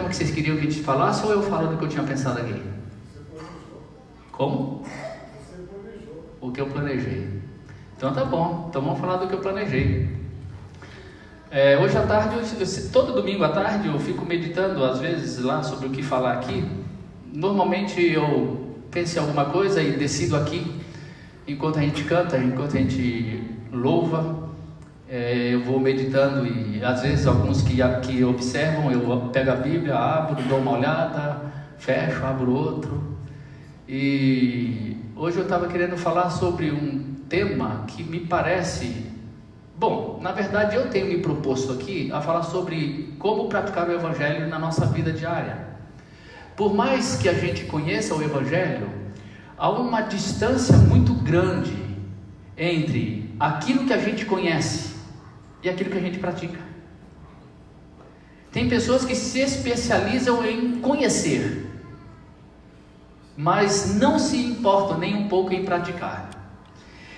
tema que vocês queriam que a gente falasse ou eu falo do que eu tinha pensado aqui? Como? O que eu planejei. Então tá bom, então vamos falar do que eu planejei. Hoje à tarde, todo domingo à tarde eu fico meditando às vezes lá sobre o que falar aqui. Normalmente eu penso em alguma coisa e decido aqui, enquanto a gente canta, enquanto a gente louva, eu vou meditando e às vezes alguns que observam, eu pego a Bíblia, abro, dou uma olhada, fecho, abro outro. E hoje eu estava querendo falar sobre um tema que me parece... Bom, na verdade eu tenho me proposto aqui a falar sobre como praticar o Evangelho na nossa vida diária. Por mais que a gente conheça o Evangelho, há uma distância muito grande entre aquilo que a gente conhece e aquilo que a gente pratica. Tem pessoas que se especializam em conhecer, mas não se importam nem um pouco em praticar.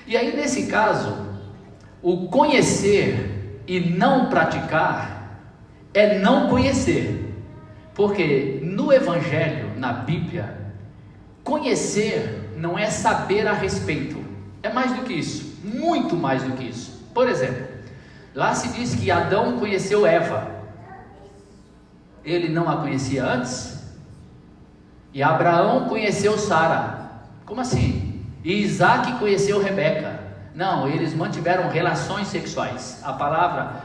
E aí nesse caso, o conhecer e não praticar é não conhecer, porque no Evangelho, na Bíblia, conhecer não é saber a respeito, é mais do que isso, muito mais do que isso. Por exemplo, lá se diz que Adão conheceu Eva, ele não a conhecia antes? E Abraão conheceu Sara, como assim? E Isaac conheceu Rebeca. Não, eles mantiveram relações sexuais. A palavra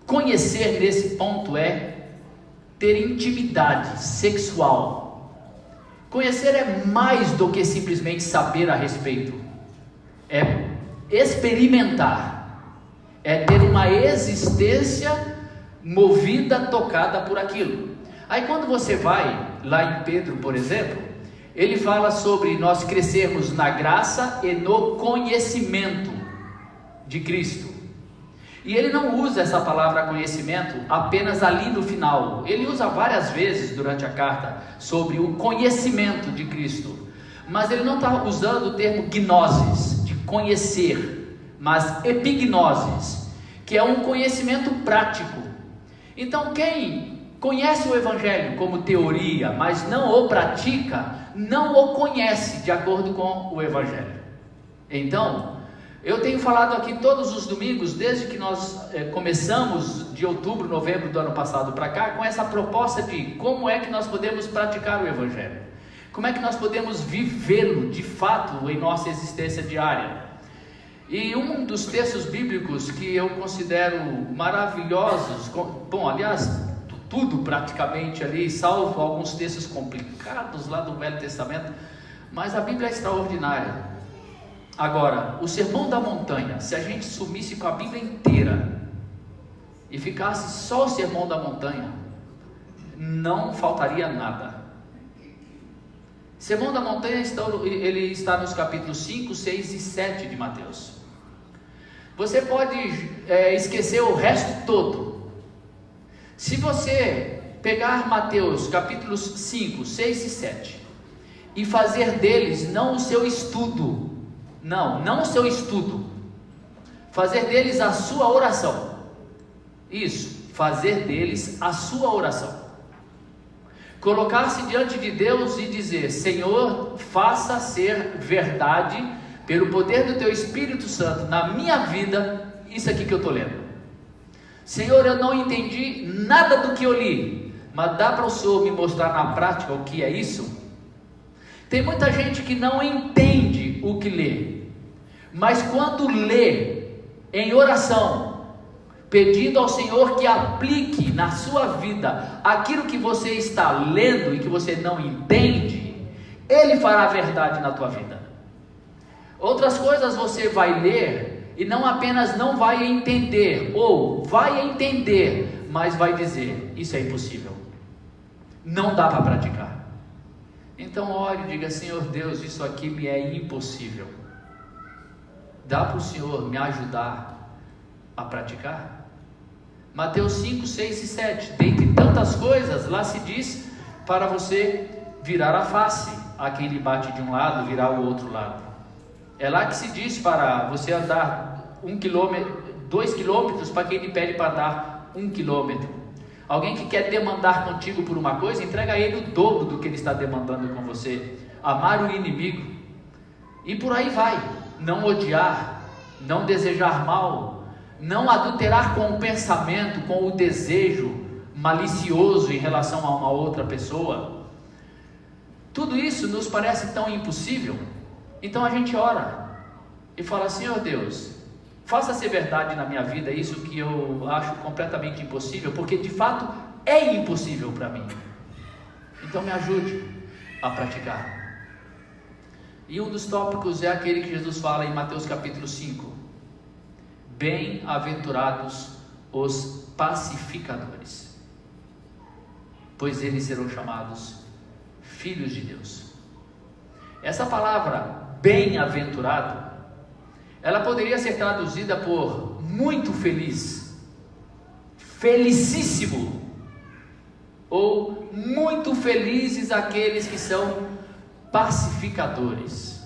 conhecer nesse ponto é ter intimidade sexual. Conhecer é mais do que simplesmente saber a respeito, é experimentar, é ter uma existência movida, tocada por aquilo. Aí quando você vai lá em Pedro, por exemplo, ele fala sobre nós crescermos na graça e no conhecimento de Cristo. E ele não usa essa palavra conhecimento apenas ali no final, ele usa várias vezes durante a carta sobre o conhecimento de Cristo, mas ele não está usando o termo gnosis, de conhecer, mas epignosis, que é um conhecimento prático. Então quem conhece o Evangelho como teoria, mas não o pratica, não o conhece de acordo com o Evangelho. Então, eu tenho falado aqui todos os domingos, desde que nós começamos de outubro, novembro do ano passado para cá, com essa proposta de como é que nós podemos praticar o Evangelho, como é que nós podemos vivê-lo de fato em nossa existência diária. E um dos textos bíblicos que eu considero maravilhosos, bom, aliás, tudo praticamente ali, salvo alguns textos complicados lá do Velho Testamento, mas a Bíblia é extraordinária. Agora, o Sermão da Montanha, se a gente sumisse com a Bíblia inteira e ficasse só o Sermão da Montanha, não faltaria nada. Sermão da Montanha ele está nos capítulos 5, 6 e 7 de Mateus. Você pode esquecer o resto todo. Se você pegar Mateus capítulos 5, 6 e 7 e fazer deles não o seu estudo, não o seu estudo, fazer deles a sua oração, isso, fazer deles a sua oração, colocar-se diante de Deus e dizer: Senhor, faça ser verdade, pelo poder do Teu Espírito Santo, na minha vida, isso aqui que eu estou lendo. Senhor, eu não entendi nada do que eu li, mas dá para o Senhor me mostrar na prática o que é isso? Tem muita gente que não entende o que lê, mas quando lê em oração, pedindo ao Senhor que aplique na sua vida aquilo que você está lendo e que você não entende, Ele fará verdade na tua vida. Outras coisas você vai ler e não apenas não vai entender, ou vai entender, mas vai dizer: isso é impossível, não dá para praticar. Então ore e diga: Senhor Deus, isso aqui me é impossível, dá para o Senhor me ajudar a praticar? Mateus 5, 6 e 7, dentre tantas coisas, lá se diz para você virar a face a quem lhe bate de um lado, virar o outro lado. É lá que se diz para você andar 1 quilômetro, 2 quilômetros para quem lhe pede para andar 1 quilômetro. Alguém que quer demandar contigo por uma coisa, entrega a ele o dobro do que ele está demandando com você. Amar o inimigo. E por aí vai. Não odiar, não desejar mal, não adulterar com o pensamento, com o desejo malicioso em relação a uma outra pessoa. Tudo isso nos parece tão impossível. Então a gente ora e fala: Senhor Deus, faça ser verdade na minha vida isso que eu acho completamente impossível, porque de fato é impossível para mim. Então me ajude a praticar. E um dos tópicos é aquele que Jesus fala em Mateus capítulo 5: bem-aventurados os pacificadores, pois eles serão chamados filhos de Deus. Essa palavra bem-aventurado, ela poderia ser traduzida por muito feliz, felicíssimo, ou muito felizes aqueles que são pacificadores.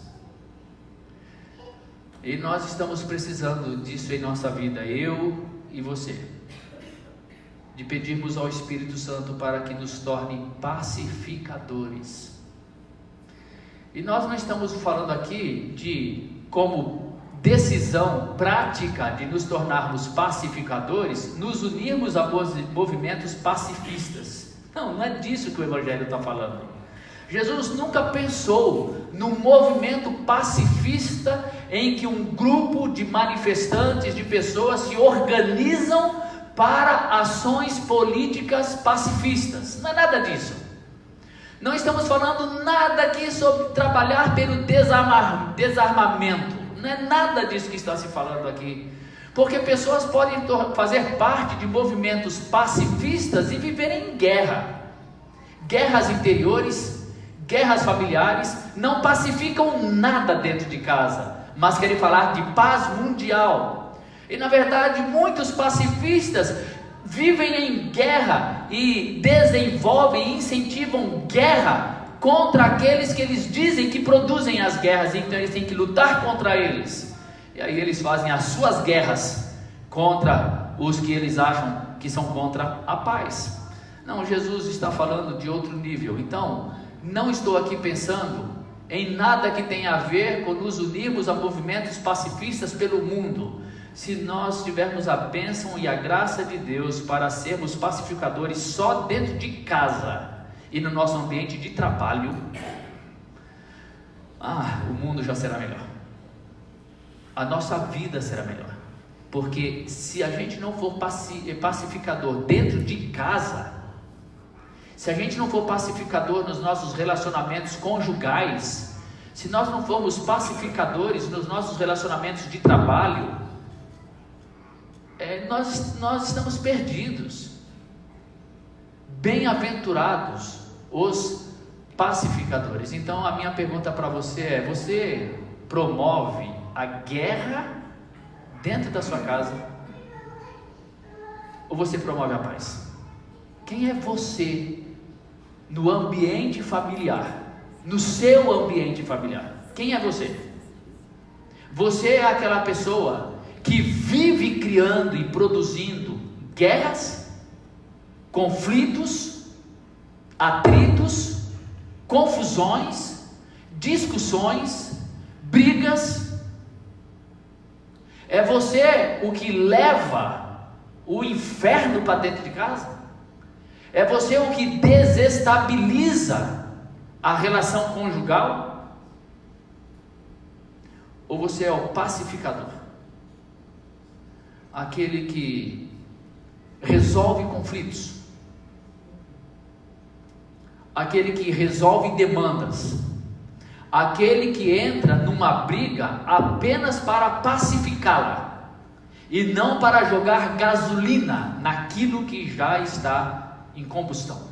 E nós estamos precisando disso em nossa vida, eu e você, de pedirmos ao Espírito Santo para que nos torne pacificadores. E nós não estamos falando aqui de como decisão prática de nos tornarmos pacificadores, nos unirmos a movimentos pacifistas. Não é disso que o Evangelho está falando. Jesus nunca pensou num movimento pacifista em que um grupo de manifestantes, de pessoas se organizam para ações políticas pacifistas. Não é nada disso. Não estamos falando nada aqui sobre trabalhar pelo desarmamento. Não é nada disso que está se falando aqui. Porque pessoas podem fazer parte de movimentos pacifistas e viverem em guerra. Guerras interiores, guerras familiares, não pacificam nada dentro de casa, mas querem falar de paz mundial. E na verdade muitos pacifistas vivem em guerra e desenvolvem e incentivam guerra contra aqueles que eles dizem que produzem as guerras. Então eles têm que lutar contra eles, e aí eles fazem as suas guerras contra os que eles acham que são contra a paz. Não, Jesus está falando de outro nível. Então não estou aqui pensando em nada que tenha a ver com nos unirmos a movimentos pacifistas pelo mundo. Se nós tivermos a bênção e a graça de Deus para sermos pacificadores só dentro de casa e no nosso ambiente de trabalho, o mundo já será melhor, a nossa vida será melhor. Porque se a gente não for pacificador dentro de casa, se a gente não for pacificador nos nossos relacionamentos conjugais, se nós não formos pacificadores nos nossos relacionamentos de trabalho, nós estamos perdidos. Bem-aventurados os pacificadores. Então a minha pergunta para você é: você promove a guerra dentro da sua casa, ou você promove a paz? Quem é você no ambiente familiar, no seu ambiente familiar? Quem é você? Você é aquela pessoa que vive criando e produzindo guerras, conflitos, atritos, confusões, discussões, brigas? É você o que leva o inferno para dentro de casa? É você o que desestabiliza a relação conjugal? Ou você é o pacificador? Aquele que resolve conflitos, aquele que resolve demandas, aquele que entra numa briga apenas para pacificá-la e não para jogar gasolina naquilo que já está em combustão.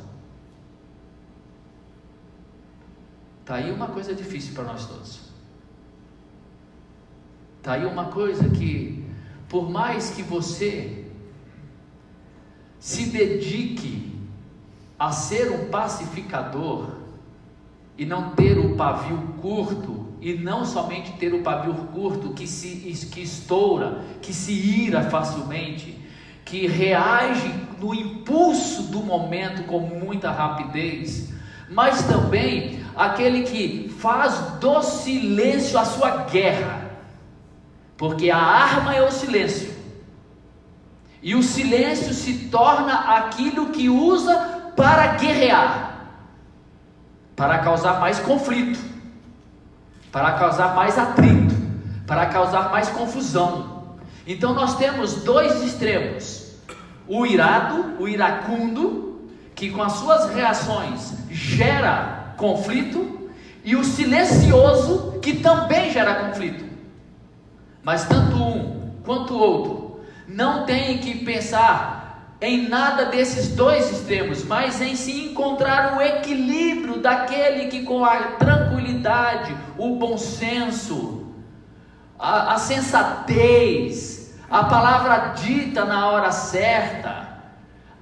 Está aí uma coisa difícil para nós todos. Está aí uma coisa que, por mais que você se dedique a ser um pacificador e não ter o pavio curto, e não somente ter o pavio curto que estoura, que se ira facilmente, que reage no impulso do momento com muita rapidez, mas também aquele que faz do silêncio a sua guerra, porque a arma é o silêncio, e o silêncio se torna aquilo que usa para guerrear, para causar mais conflito, para causar mais atrito, para causar mais confusão. Então nós temos dois extremos: o irado, o iracundo, que com as suas reações gera conflito, e o silencioso, que também gera conflito. Mas tanto um quanto o outro não tem que pensar em nada desses dois extremos, mas em se encontrar o equilíbrio daquele que, com a tranquilidade, o bom senso, a sensatez, a palavra dita na hora certa,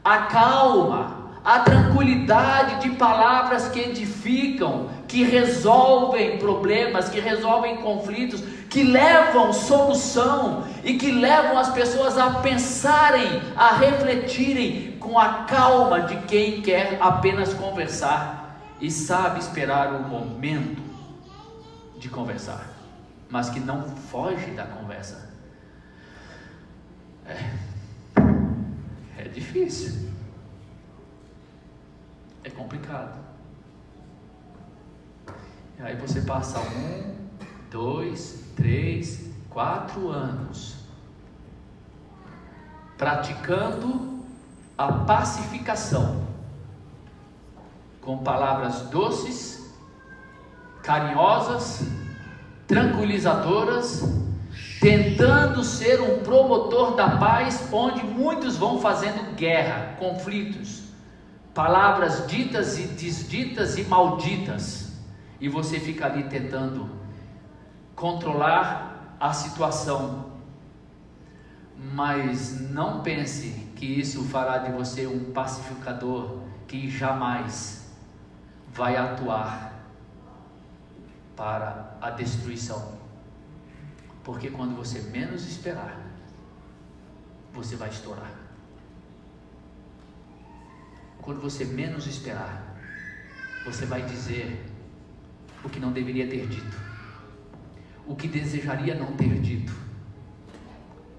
a calma, a tranquilidade de palavras que edificam, que resolvem problemas, que resolvem conflitos, que levam solução e que levam as pessoas a pensarem, a refletirem com a calma de quem quer apenas conversar e sabe esperar o momento de conversar, mas que não foge da conversa. É difícil, é complicado. E aí você passa 1, 2, 3, 4 anos praticando a pacificação com palavras doces, carinhosas, tranquilizadoras, tentando ser um promotor da paz, onde muitos vão fazendo guerra, conflitos, palavras ditas e desditas e malditas, e você fica ali tentando controlar a situação. Mas não pense que isso fará de você um pacificador que jamais vai atuar para a destruição, porque quando você menos esperar, você vai estourar. Quando você menos esperar, você vai dizer o que não deveria ter dito, o que desejaria não ter dito,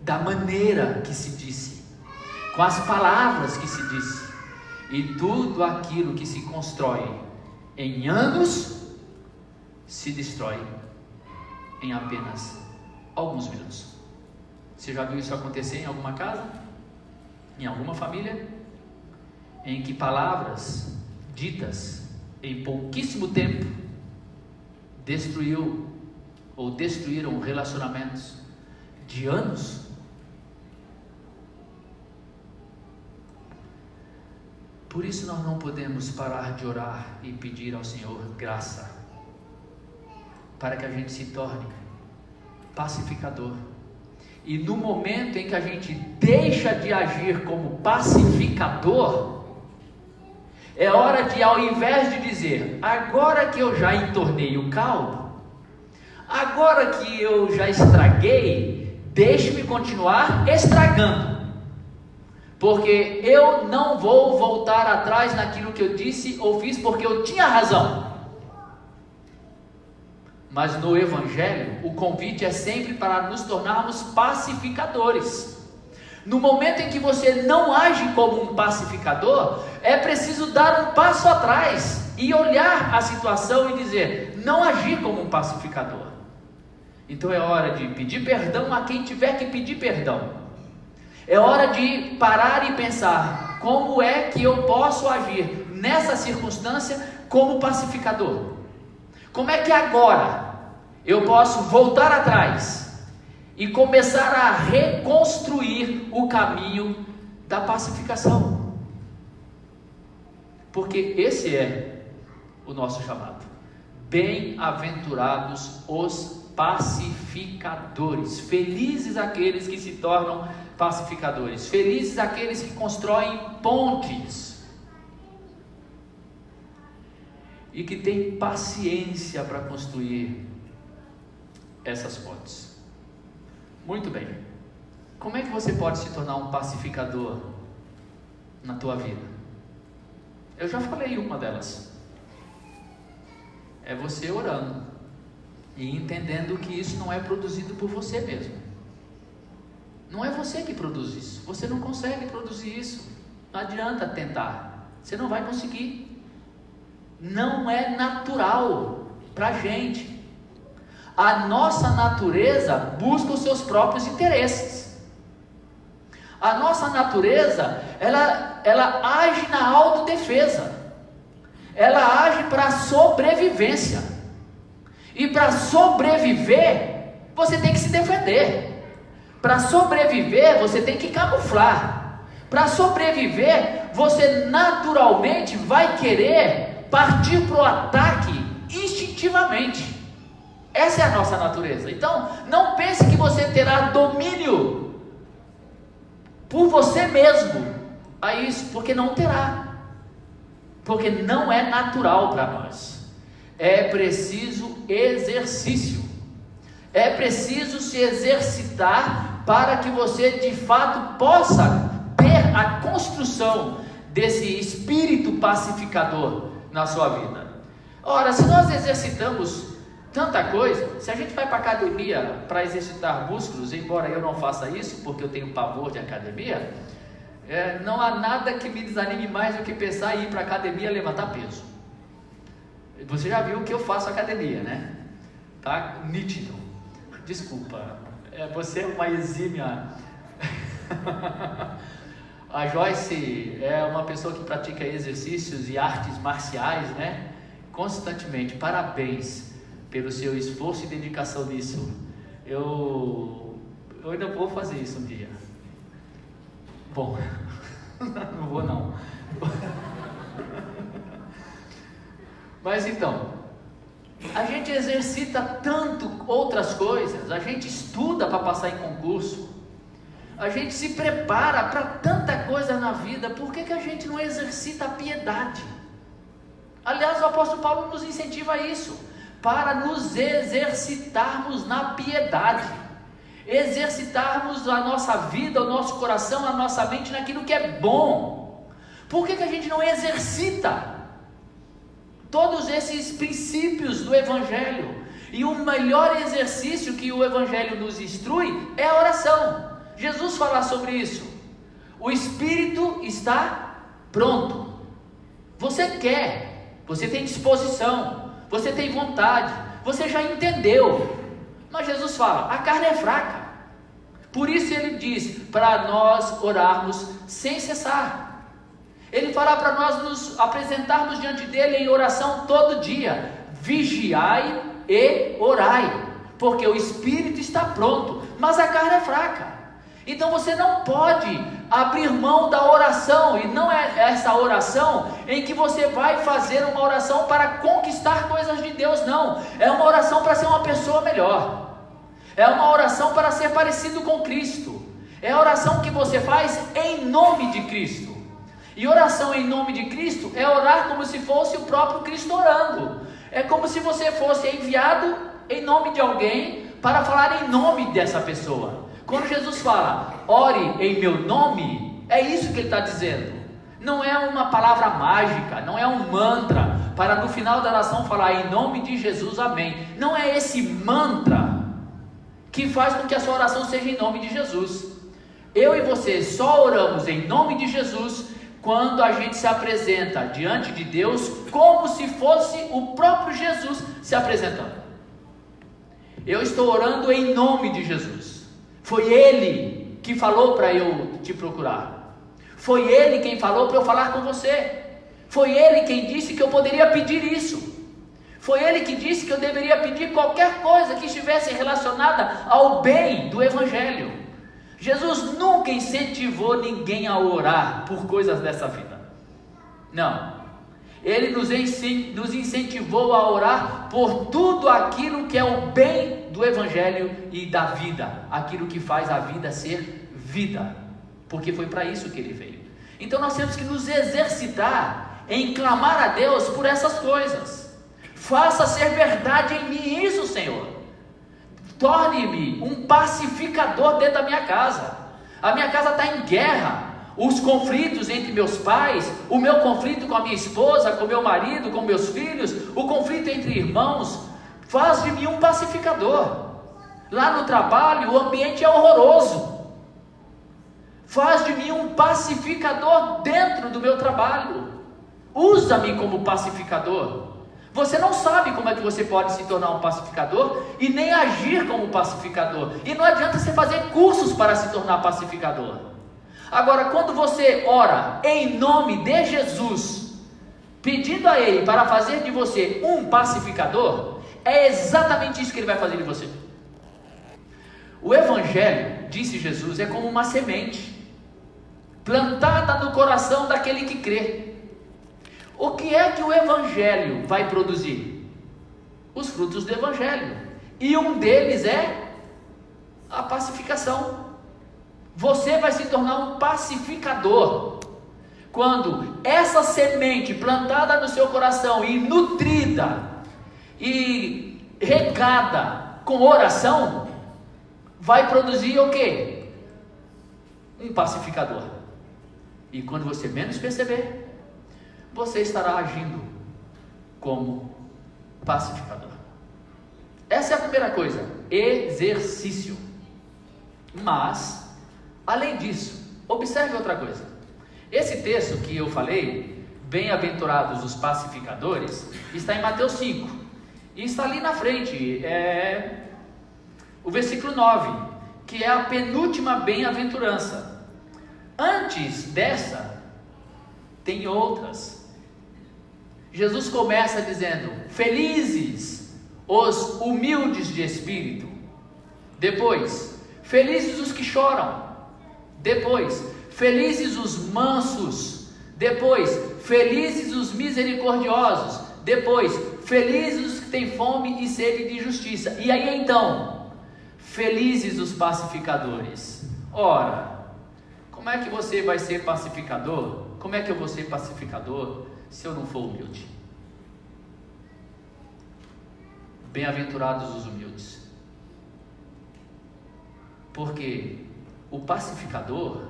da maneira que se disse, com as palavras que se disse, e tudo aquilo que se constrói em anos se destrói em apenas alguns minutos. Você já viu isso acontecer em alguma casa? Em alguma família? Em que palavras ditas em pouquíssimo tempo destruiu ou destruíram relacionamentos de anos? Por isso nós não podemos parar de orar e pedir ao Senhor graça, para que a gente se torne pacificador. E no momento em que a gente deixa de agir como pacificador, é hora de, ao invés de dizer, agora que eu já entornei o caldo, agora que eu já estraguei, deixe-me continuar estragando, porque eu não vou voltar atrás naquilo que eu disse ou fiz, porque eu tinha razão. Mas no Evangelho, o convite é sempre para nos tornarmos pacificadores. No momento em que você não age como um pacificador, é preciso dar um passo atrás e olhar a situação e dizer, não agir como um pacificador. Então é hora de pedir perdão a quem tiver que pedir perdão. É hora de parar e pensar, como é que eu posso agir nessa circunstância como pacificador? Como é que agora eu posso voltar atrás e começar a reconstruir o caminho da pacificação? Porque esse é o nosso chamado. Bem-aventurados os pacificadores. Felizes aqueles que se tornam pacificadores. Felizes aqueles que constroem pontes e que têm paciência para construir essas pontes. Muito bem. Como é que você pode se tornar um pacificador na tua vida? Eu já falei uma delas. É você orando e entendendo que isso não é produzido por você mesmo. Não é você que produz isso. Você não consegue produzir isso. Não adianta tentar. Você não vai conseguir. Não é natural para a gente. A nossa natureza busca os seus próprios interesses. A nossa natureza, ela age na autodefesa. Ela age para sobrevivência. E para sobreviver, você tem que se defender. Para sobreviver, você tem que camuflar. Para sobreviver, você naturalmente vai querer partir para o ataque instintivamente. Essa é a nossa natureza. Então, não pense que você terá domínio por você mesmo a isso, porque não terá. Porque não é natural para nós. É preciso exercício. É preciso se exercitar para que você de fato possa ter a construção desse espírito pacificador na sua vida. Ora, se nós exercitamos tanta coisa, se a gente vai para a academia para exercitar músculos, embora eu não faça isso, porque eu tenho pavor de academia, não há nada que me desanime mais do que pensar em ir para a academia levantar peso. Você já viu que eu faço academia, né? Tá nítido. Desculpa, você é uma exímia. A Joyce é uma pessoa que pratica exercícios e artes marciais, né? Constantemente. Parabéns pelo seu esforço e dedicação nisso. Eu ainda vou fazer isso um dia. Bom, não vou não. Mas então, a gente exercita tanto outras coisas, a gente estuda para passar em concurso, a gente se prepara para tanta coisa na vida. Por que a gente não exercita a piedade? Aliás, o apóstolo Paulo nos incentiva a isso, para nos exercitarmos na piedade, exercitarmos a nossa vida, o nosso coração, a nossa mente naquilo que é bom. Por que a gente não exercita todos esses princípios do Evangelho? E o melhor exercício que o Evangelho nos instrui é a oração. Jesus fala sobre isso. O Espírito está pronto. Você quer, você tem disposição, você tem vontade, você já entendeu. Mas Jesus fala, a carne é fraca. Por isso ele diz para nós orarmos sem cessar. Ele fala para nós nos apresentarmos diante dele em oração todo dia. Vigiai e orai, porque o Espírito está pronto, mas a carne é fraca. Então você não pode abrir mão da oração. E não é essa oração em que você vai fazer uma oração para conquistar coisas de Deus, não. É uma oração para ser uma pessoa melhor. É uma oração para ser parecido com Cristo. É a oração que você faz em nome de Cristo. E oração em nome de Cristo é orar como se fosse o próprio Cristo orando. É como se você fosse enviado em nome de alguém para falar em nome dessa pessoa. Quando Jesus fala, ore em meu nome, é isso que ele está dizendo. Não é uma palavra mágica, não é um mantra, para no final da oração falar, em nome de Jesus, amém. Não é esse mantra que faz com que a sua oração seja em nome de Jesus. Eu e você só oramos em nome de Jesus, quando a gente se apresenta diante de Deus, como se fosse o próprio Jesus se apresentando. Eu estou orando em nome de Jesus. Foi Ele que falou para eu te procurar. Foi Ele quem falou para eu falar com você. Foi Ele quem disse que eu poderia pedir isso. Foi Ele que disse que eu deveria pedir qualquer coisa que estivesse relacionada ao bem do Evangelho. Jesus nunca incentivou ninguém a orar por coisas dessa vida. Não. Ele nos incentivou a orar por tudo aquilo que é o bem do Evangelho e da vida, aquilo que faz a vida ser vida, porque foi para isso que Ele veio. Então nós temos que nos exercitar em clamar a Deus por essas coisas. Faça ser verdade em mim isso, Senhor. Torne-me um pacificador dentro da minha casa. A minha casa está em guerra. os conflitos entre meus pais, o meu conflito com a minha esposa, com o meu marido, com meus filhos, o conflito entre irmãos, faz de mim um pacificador. Lá no trabalho o ambiente é horroroso, faz de mim um pacificador dentro do meu trabalho, usa-me como pacificador. Você não sabe como é que você pode se tornar um pacificador e nem agir como pacificador, e não adianta você fazer cursos para se tornar pacificador. Agora, quando você ora em nome de Jesus, pedindo a Ele para fazer de você um pacificador, é exatamente isso que Ele vai fazer de você. O Evangelho, disse Jesus, é como uma semente plantada no coração daquele que crê. O que é que o Evangelho vai produzir? Os frutos do Evangelho, e um deles é a pacificação. Você vai se tornar um pacificador quando essa semente plantada no seu coração e nutrida e regada com oração vai produzir o quê? Um pacificador. E quando você menos perceber, você estará agindo como pacificador. Essa é a primeira coisa, exercício. Mas, além disso, observe outra coisa. Esse texto que eu falei, bem-aventurados os pacificadores, está em Mateus 5, e está ali na frente, o versículo 9, que é a penúltima bem-aventurança. Antes dessa, tem outras. Jesus começa dizendo: felizes os humildes de espírito. Depois, felizes os que choram. Depois, felizes os mansos. Depois, felizes os misericordiosos. Depois, felizes os que têm fome e sede de justiça. E aí então, felizes os pacificadores. Ora, como é que você vai ser pacificador? Como é que eu vou ser pacificador se eu não for humilde? Bem-aventurados os humildes. Porque o pacificador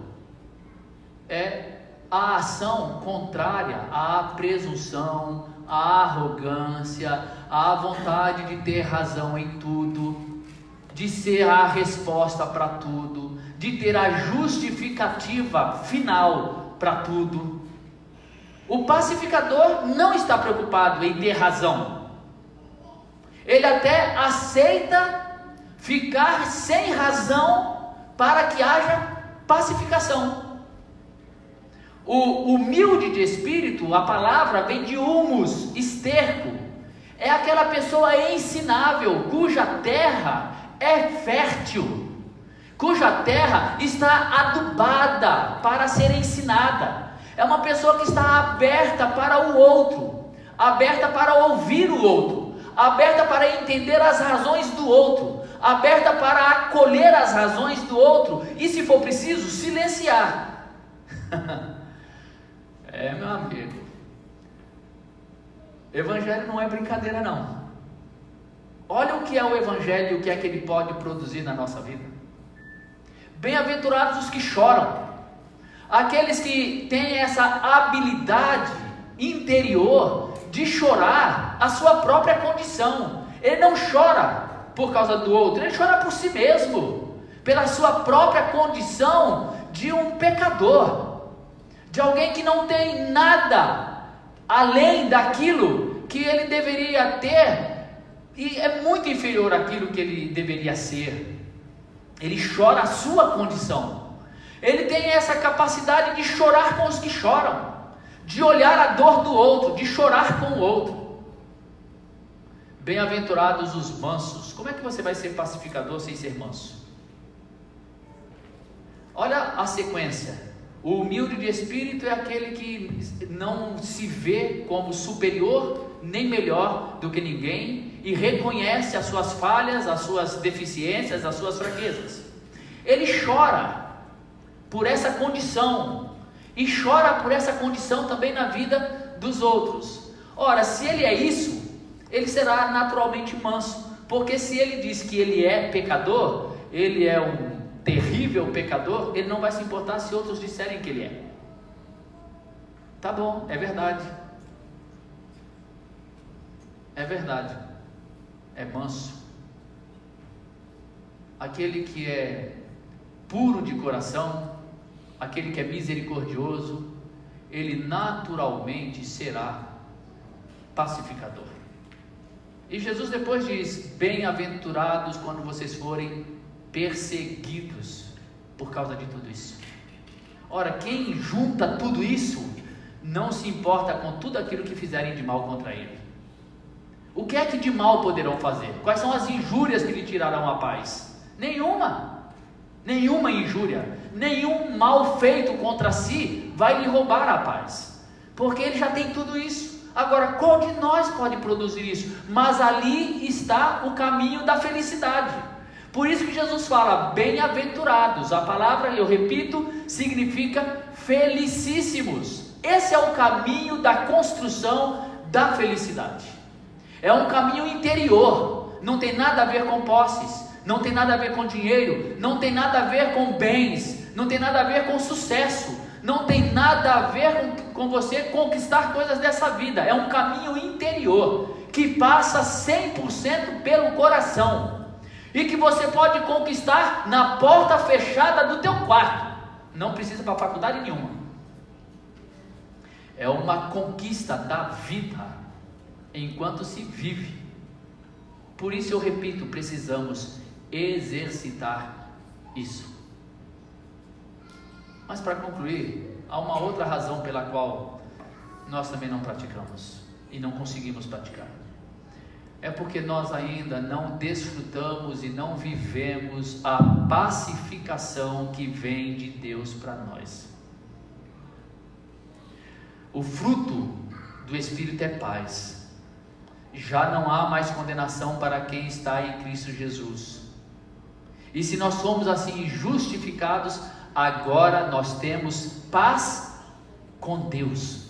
é a ação contrária à presunção, à arrogância, à vontade de ter razão em tudo, de ser a resposta para tudo, de ter a justificativa final para tudo. O pacificador não está preocupado em ter razão. Ele até aceita ficar sem razão para que haja pacificação. O humilde de espírito, a palavra vem de humus, esterco. É aquela pessoa ensinável, cuja terra é fértil, cuja terra está adubada para ser ensinada. É uma pessoa que está aberta para o outro, aberta para ouvir o outro, aberta para entender as razões do outro, aberta para acolher as razões do outro e, se for preciso, silenciar. Meu amigo, Evangelho não é brincadeira não. Olha o que é o Evangelho e o que é que ele pode produzir na nossa vida. Bem-aventurados os que choram, aqueles que têm essa habilidade interior de chorar a sua própria condição. Ele não chora por causa do outro, ele chora por si mesmo, pela sua própria condição de um pecador, de alguém que não tem nada além daquilo que ele deveria ter, e é muito inferior àquilo que ele deveria ser. Ele chora a sua condição. Ele tem essa capacidade de chorar com os que choram, de olhar a dor do outro, de chorar com o outro. Bem-aventurados os mansos. Como é que você vai ser pacificador sem ser manso? Olha a sequência. O humilde de espírito é aquele que não se vê como superior nem melhor do que ninguém e reconhece as suas falhas, as suas deficiências, as suas fraquezas. Ele chora por essa condição e chora por essa condição também na vida dos outros. Ora, se ele é isso, ele será naturalmente manso, porque se ele diz que ele é pecador, ele é um terrível terrível pecador, ele não vai se importar se outros disserem que ele é. Tá bom, é verdade. É verdade. É manso. Aquele que é puro de coração, aquele que é misericordioso, ele naturalmente será pacificador. E Jesus depois diz: bem-aventurados quando vocês forem perseguidos por causa de tudo isso. Ora, quem junta tudo isso, não se importa com tudo aquilo que fizerem de mal contra ele. O que é que de mal poderão fazer? Quais são as injúrias que lhe tirarão a paz? Nenhuma injúria, nenhum mal feito contra si vai lhe roubar a paz, porque ele já tem tudo isso. Agora, qual de nós pode produzir isso? Mas ali está o caminho da felicidade. Por isso que Jesus fala, bem-aventurados. A palavra, eu repito, significa felicíssimos. Esse é o caminho da construção da felicidade. É um caminho interior, não tem nada a ver com posses, não tem nada a ver com dinheiro, não tem nada a ver com bens, não tem nada a ver com sucesso, não tem nada a ver com você conquistar coisas dessa vida. É um caminho interior, que passa 100% pelo coração, e que você pode conquistar na porta fechada do teu quarto, não precisa para faculdade nenhuma. É uma conquista da vida, enquanto se vive. Por isso eu repito, precisamos exercitar isso. Mas para concluir, há uma outra razão pela qual nós também não praticamos e não conseguimos praticar. É porque nós ainda não desfrutamos e não vivemos a pacificação que vem de Deus para nós. O fruto do Espírito é paz. Já não há mais condenação para quem está em Cristo Jesus. E se nós somos assim justificados, agora nós temos paz com Deus.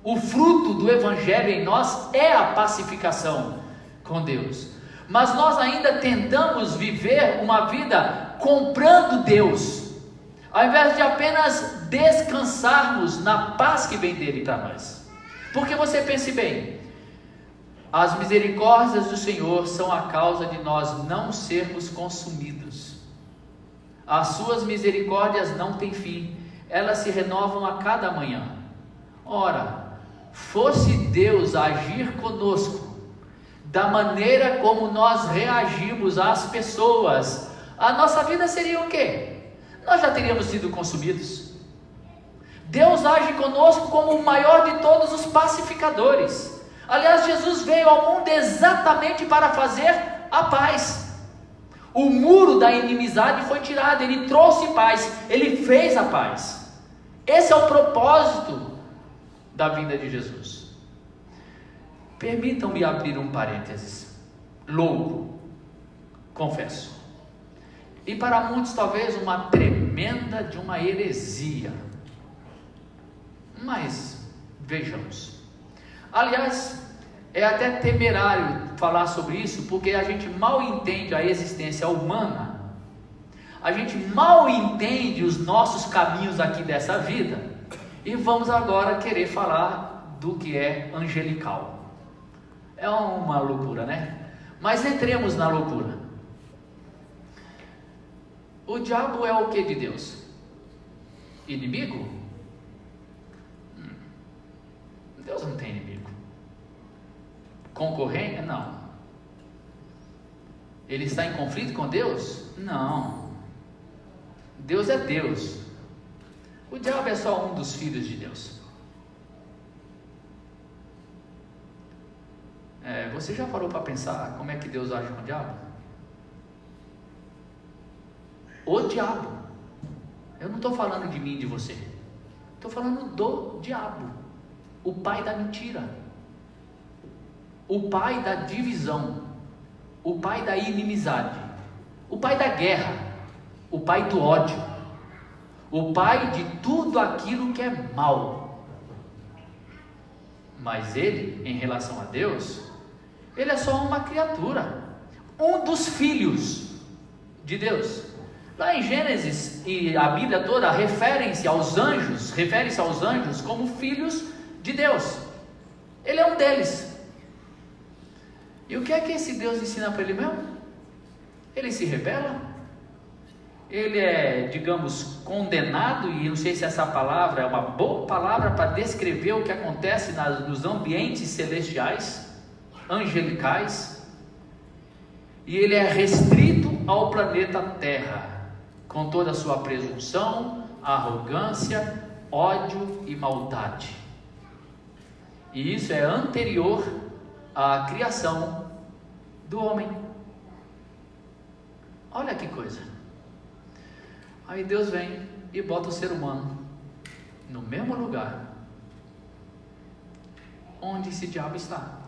O fruto do Evangelho em nós é a pacificação com Deus. Mas nós ainda tentamos viver uma vida comprando Deus, ao invés de apenas descansarmos na paz que vem dele para nós. Porque você pense bem, as misericórdias do Senhor são a causa de nós não sermos consumidos. As suas misericórdias não têm fim, elas se renovam a cada manhã. Ora, fosse Deus agir conosco da maneira como nós reagimos às pessoas, a nossa vida seria o quê? Nós já teríamos sido consumidos. Deus age conosco como o maior de todos os pacificadores. Aliás, Jesus veio ao mundo exatamente para fazer a paz. O muro da inimizade foi tirado, ele trouxe paz, ele fez a paz. Esse é o propósito da vinda de Jesus. Permitam-me abrir um parênteses, louco, confesso, e para muitos talvez uma tremenda de uma heresia, mas vejamos. Aliás, é até temerário falar sobre isso, porque a gente mal entende a existência humana, a gente mal entende os nossos caminhos aqui dessa vida, e vamos agora querer falar do que é angelical. É uma loucura, né? Mas entremos na loucura. O diabo é o que de Deus? Inimigo? Deus não tem inimigo. Concorrente? Não. Ele está em conflito com Deus? Não. Deus é Deus. O diabo é só um dos filhos de Deus. Você já parou para pensar como é que Deus age com o diabo? O diabo. Eu não estou falando de mim e de você. Estou falando do diabo. O pai da mentira, o pai da divisão, o pai da inimizade, o pai da guerra, o pai do ódio, o pai de tudo aquilo que é mal. Mas ele, em relação a Deus, ele é só uma criatura, um dos filhos de Deus. Lá em Gênesis, e a Bíblia toda refere-se aos anjos como filhos de Deus. Ele é um deles. E o que é que esse Deus ensina para ele mesmo? Ele se rebela, ele é, digamos, condenado, e eu não sei se essa palavra é uma boa palavra para descrever o que acontece nos ambientes celestiais, angelicais, e ele é restrito ao planeta Terra, com toda a sua presunção, arrogância, ódio e maldade. E isso é anterior à criação do homem. Olha que coisa. Aí Deus vem e bota o ser humano no mesmo lugar onde esse diabo está.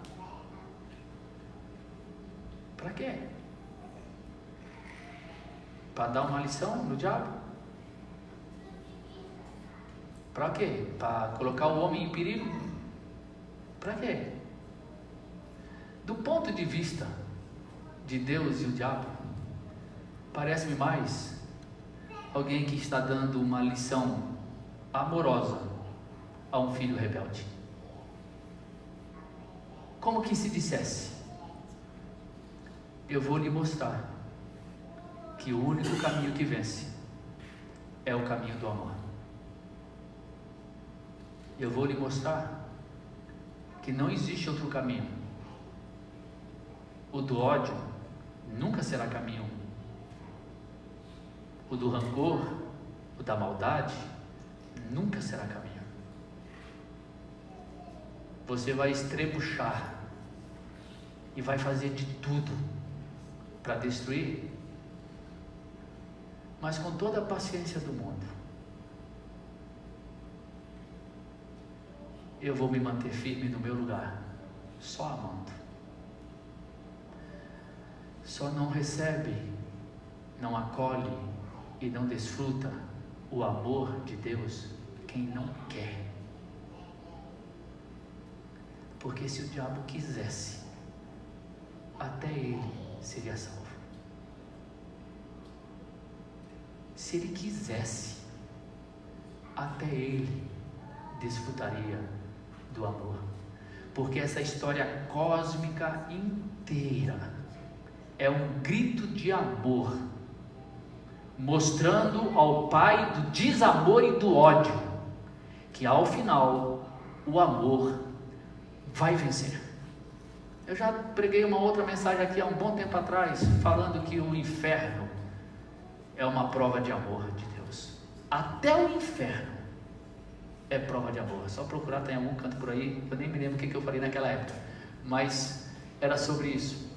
Para quê? Para dar uma lição no diabo? Para quê? Para colocar o homem em perigo? Para quê? Do ponto de vista de Deus e o diabo, parece-me mais alguém que está dando uma lição amorosa a um filho rebelde. Como que se dissesse: eu vou lhe mostrar que o único caminho que vence é o caminho do amor. Eu vou lhe mostrar que não existe outro caminho. O do ódio nunca será caminho. O do rancor, o da maldade, nunca será caminho. Você vai estrebuchar e vai fazer de tudo para destruir, mas com toda a paciência do mundo. Eu vou me manter firme no meu lugar, só amando. Só não recebe, não acolhe e não desfruta o amor de Deus quem não quer. Porque se o diabo quisesse, até ele seria salvo. Se ele quisesse, até ele desfrutaria do amor. Porque essa história cósmica inteira é um grito de amor, mostrando ao Pai do desamor e do ódio, que ao final o amor vai vencer. Eu já preguei uma outra mensagem aqui há um bom tempo atrás, falando que o inferno é uma prova de amor de Deus. Até o inferno é prova de amor. É só procurar, tem algum canto por aí, eu nem me lembro o que eu falei naquela época, mas era sobre isso.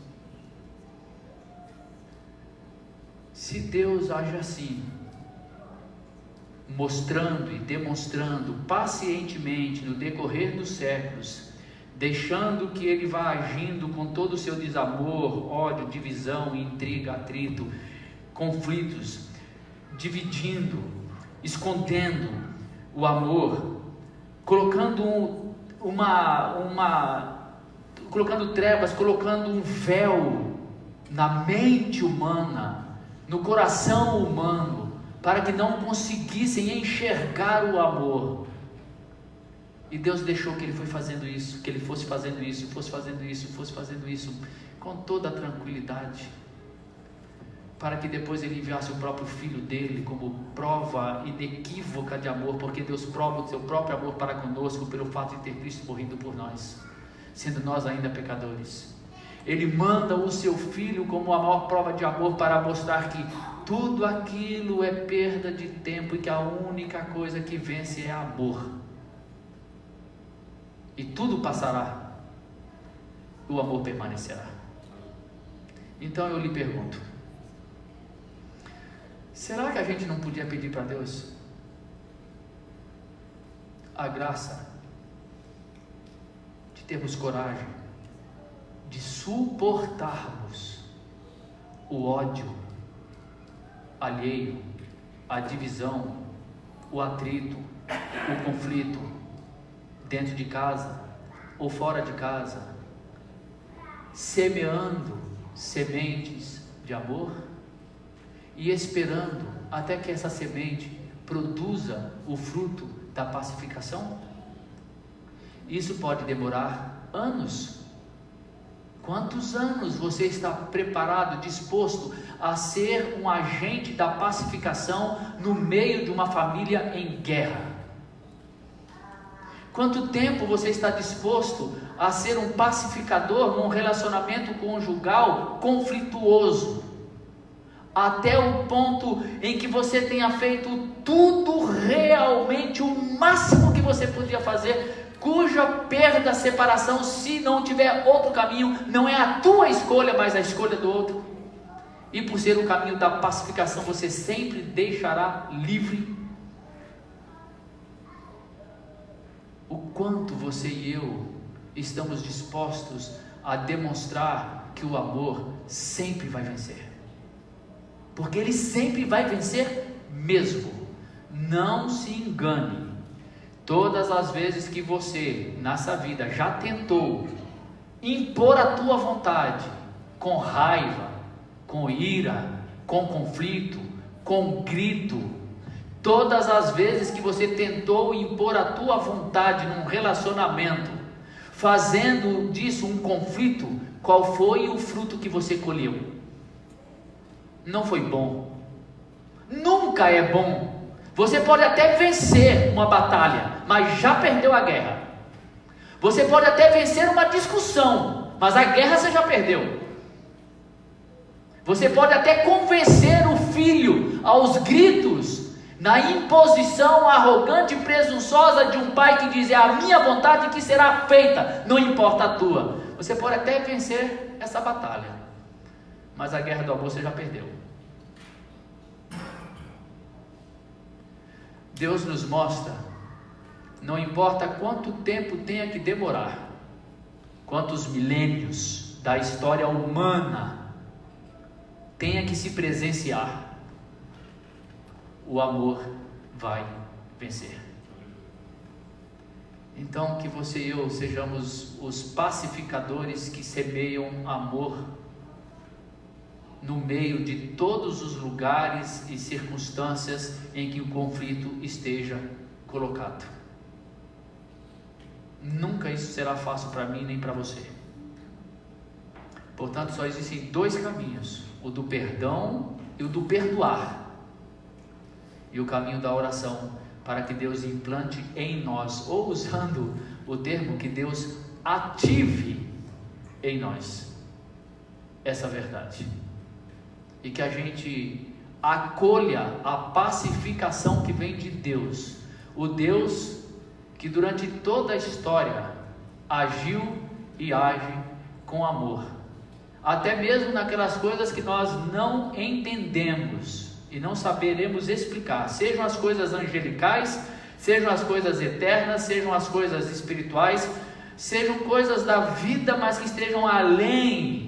Se Deus age assim, mostrando e demonstrando pacientemente no decorrer dos séculos, deixando que ele vá agindo com todo o seu desamor, ódio, divisão, intriga, atrito, conflitos, dividindo, escondendo o amor, colocando colocando trevas, colocando um véu na mente humana, no coração humano, para que não conseguissem enxergar o amor. E Deus deixou que ele fosse fazendo isso, com toda a tranquilidade, para que depois ele enviasse o próprio Filho dele como prova inequívoca de amor, porque Deus prova o seu próprio amor para conosco pelo fato de ter Cristo morrido por nós, sendo nós ainda pecadores. Ele manda o seu Filho como a maior prova de amor para mostrar que tudo aquilo é perda de tempo e que a única coisa que vence é amor. E tudo passará, o amor permanecerá. Então eu lhe pergunto, será que a gente não podia pedir para Deus a graça de termos coragem de suportarmos o ódio alheio, a divisão, o atrito, o conflito, dentro de casa ou fora de casa, semeando sementes de amor? e esperando até que essa semente produza o fruto da pacificação? Isso pode demorar anos. Quantos anos você está preparado, disposto a ser um agente da pacificação no meio de uma família em guerra? Quanto tempo você está disposto a ser um pacificador num relacionamento conjugal conflituoso? Até o ponto em que você tenha feito tudo realmente o máximo que você podia fazer, cuja perda, separação, se não tiver outro caminho, não é a tua escolha, mas a escolha do outro. E por ser o caminho da pacificação, você sempre deixará livre. O quanto você e eu estamos dispostos a demonstrar que o amor sempre vai vencer. Porque ele sempre vai vencer mesmo. Não se engane. Todas as vezes que você, nessa vida, já tentou impor a tua vontade, com raiva, com ira, com conflito, com grito, todas as vezes que você tentou impor a tua vontade num relacionamento, fazendo disso um conflito, qual foi o fruto que você colheu? Não foi bom. Nunca é bom. Você pode até vencer uma batalha, mas já perdeu a guerra. Você pode até vencer uma discussão, mas a guerra você já perdeu. Você pode até convencer o filho aos gritos, na imposição arrogante e presunçosa de um pai que diz: é a minha vontade que será feita, não importa a tua. Você pode até vencer essa batalha, mas a guerra do amor você já perdeu. Deus nos mostra, não importa quanto tempo tenha que demorar, quantos milênios da história humana tenha que se presenciar, o amor vai vencer. Então que você e eu sejamos os pacificadores que semeiam amor no meio de todos os lugares e circunstâncias em que o conflito esteja colocado. Nunca isso será fácil para mim nem para você. Portanto, só existem dois caminhos: o do perdão e o do perdoar, e o caminho da oração, para que Deus implante em nós, ou usando o termo, que Deus ative em nós essa verdade, e que a gente acolha a pacificação que vem de Deus, o Deus que durante toda a história agiu e age com amor, até mesmo naquelas coisas que nós não entendemos e não saberemos explicar, sejam as coisas angelicais, sejam as coisas eternas, sejam as coisas espirituais, sejam coisas da vida, mas que estejam além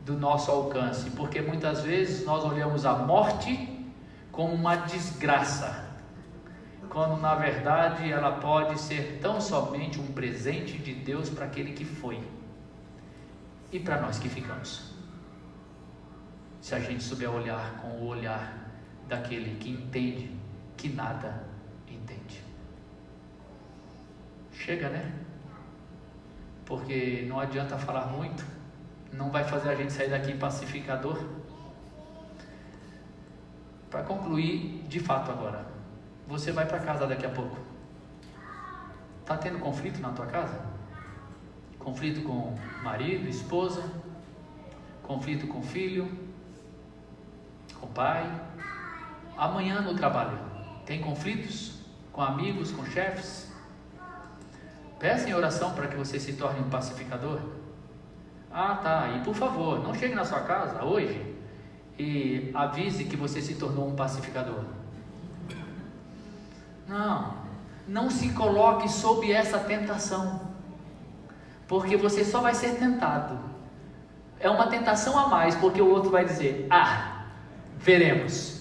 do nosso alcance, porque muitas vezes nós olhamos a morte como uma desgraça, quando na verdade ela pode ser tão somente um presente de Deus para aquele que foi, e para nós que ficamos, se a gente souber olhar com o olhar daquele que entende que nada entende. Chega, né? Porque não adianta falar muito, não vai fazer a gente sair daqui pacificador. Para concluir, de fato agora, você vai para casa daqui a pouco. Está tendo conflito na tua casa? Conflito com marido, esposa, conflito com filho, com pai. Amanhã no trabalho, tem conflitos com amigos, com chefes? Peça em oração para que você se torne um pacificador. Ah, tá, e por favor, não chegue na sua casa hoje e avise que você se tornou um pacificador. Não se coloque sob essa tentação, porque você só vai ser tentado. É uma tentação a mais, porque o outro vai dizer: veremos.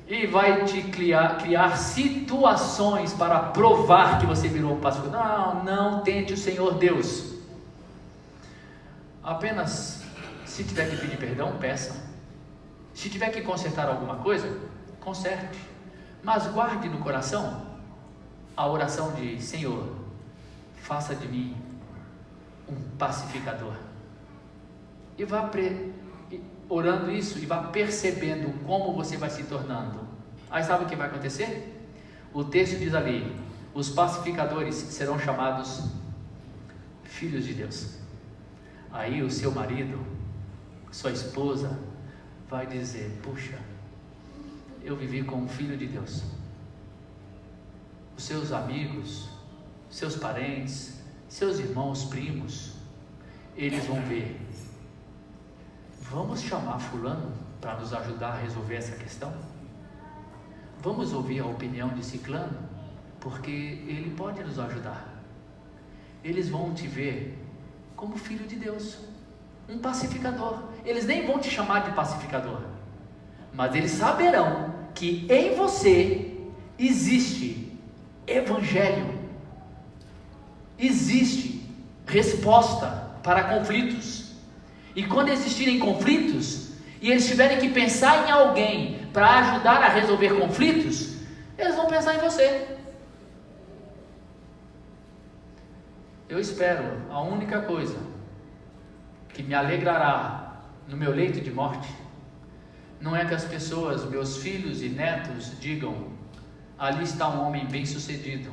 E vai te criar situações para provar que você virou um pacificador. Não tente o Senhor Deus. Apenas Se tiver que pedir perdão, peça. Se tiver que consertar alguma coisa, conserte. Mas guarde no coração a oração de: Senhor, faça de mim um pacificador. E vá orando isso e vá percebendo como você vai se tornando. Aí sabe o que vai acontecer? O texto diz ali: os pacificadores serão chamados filhos de Deus. Aí o seu marido, sua esposa, vai dizer: puxa, eu vivi com um filho de Deus. Os seus amigos, seus parentes, seus irmãos, primos, eles vão ver: vamos chamar fulano para nos ajudar a resolver essa questão? Vamos ouvir a opinião de ciclano, porque ele pode nos ajudar. Eles vão te ver como filho de Deus, um pacificador. Eles nem vão te chamar de pacificador, mas eles saberão que em você existe evangelho, existe resposta para conflitos. E quando existirem conflitos e eles tiverem que pensar em alguém para ajudar a resolver conflitos, eles vão pensar em você. Eu espero, a única coisa que me alegrará no meu leito de morte não é que as pessoas, meus filhos e netos, digam: ali está um homem bem sucedido,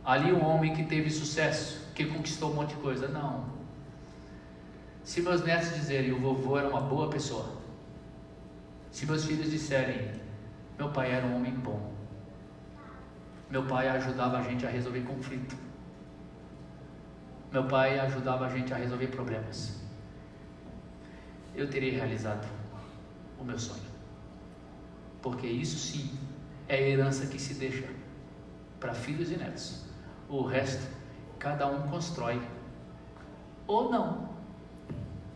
ali um homem que teve sucesso, que conquistou um monte de coisa. Não. Se meus netos dizerem: o vovô era uma boa pessoa, se meus filhos disserem: meu pai era um homem bom, meu pai ajudava a gente a resolver conflito, meu pai ajudava a gente a resolver problemas, eu terei realizado o meu sonho. Porque isso sim é a herança que se deixa para filhos e netos. O resto, cada um constrói ou não,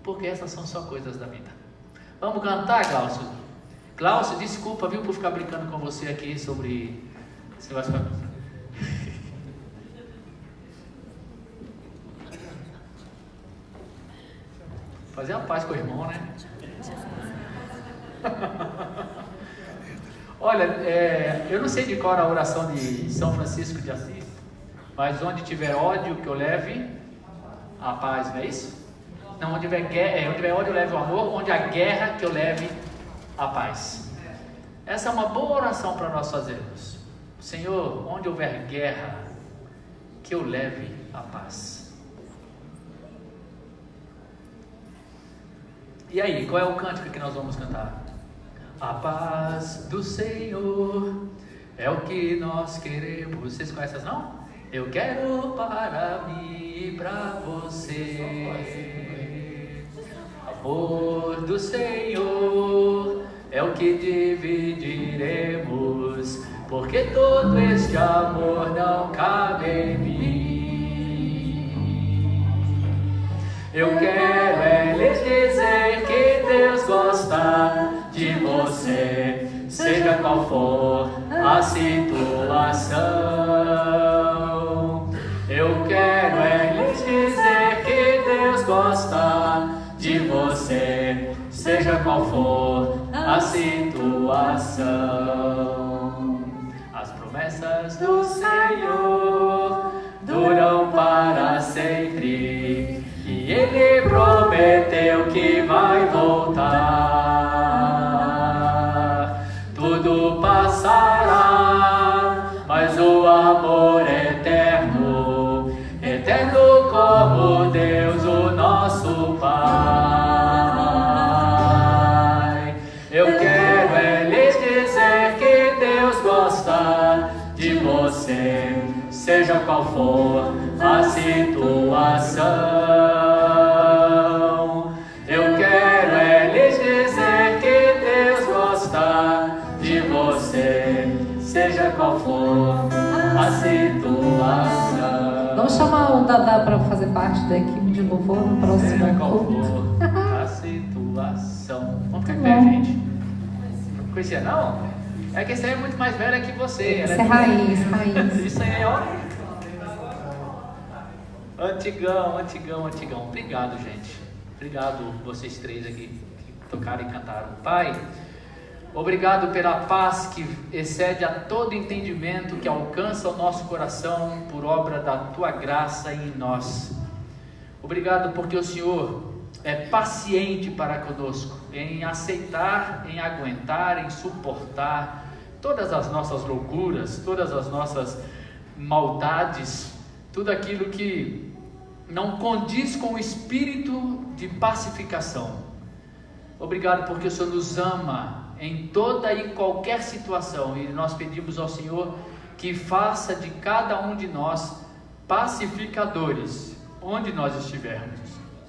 porque essas são só coisas da vida. Vamos cantar, Glaucio? Glaucio, desculpa, viu, por ficar brincando com você aqui sobre esse negócio. Fazer a paz com o irmão, né? Olha, eu não sei de qual era a oração de São Francisco de Assis, mas onde tiver ódio, que eu leve a paz, não é isso? Não, onde tiver ódio, eu leve o amor. Onde há guerra, que eu leve a paz. Essa é uma boa oração para nós fazermos. Senhor, onde houver guerra, que eu leve a paz. E aí, qual é o cântico que nós vamos cantar? A paz do Senhor é o que nós queremos. Vocês conhecem, não? Eu quero para mim e para você. Amor do Senhor é o que dividiremos, porque todo este amor não cabe em mim. Eu quero lhes dizer que Deus gosta de você, seja qual for a situação. Eu quero lhes dizer que Deus gosta de você, seja qual for a situação. As promessas do Senhor duram para sempre, e Ele prometeu que vai voltar. Tudo passará, mas o amor é eterno, eterno como Deus, o nosso Pai. Eu quero lhes dizer que Deus gosta de você, seja qual for a situação. Eu quero lhes dizer que Deus gosta de você, seja qual for a situação. Vamos chamar o Dadá para fazer parte da equipe de louvor no próximo seja qual culto. for a situação. Vamos ficar em pé, gente. Conhecia não? É que esse aí é muito mais velha que você. Isso é raiz. Isso aí é ó. Antigão. Obrigado, gente. Obrigado vocês três aqui que tocaram e cantaram. Pai, obrigado pela paz que excede a todo entendimento, que alcança o nosso coração por obra da Tua graça em nós. Obrigado porque o Senhor é paciente para conosco, em aceitar, em aguentar, em suportar todas as nossas loucuras, todas as nossas maldades, tudo aquilo que não condiz com o espírito de pacificação. Obrigado porque o Senhor nos ama em toda e qualquer situação, e nós pedimos ao Senhor que faça de cada um de nós pacificadores, onde nós estivermos.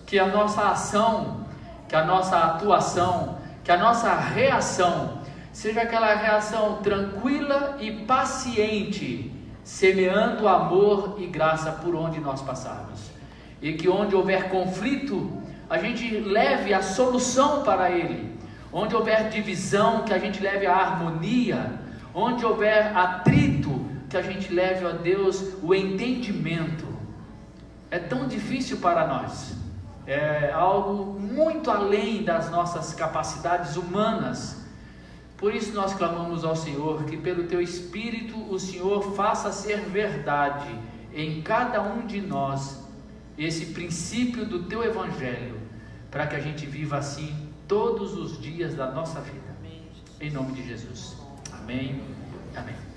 Que a nossa ação, que a nossa atuação, que a nossa reação seja aquela reação tranquila e paciente, semeando amor e graça por onde nós passarmos. E que onde houver conflito, a gente leve a solução para ele. Onde houver divisão, que a gente leve a harmonia. Onde houver atrito, que a gente leve a Deus o entendimento. É tão difícil para nós. É algo muito além das nossas capacidades humanas. Por isso nós clamamos ao Senhor que pelo Teu Espírito o Senhor faça ser verdade em cada um de nós esse princípio do Teu Evangelho, para que a gente viva assim todos os dias da nossa vida. Em nome de Jesus. Amém. Amém.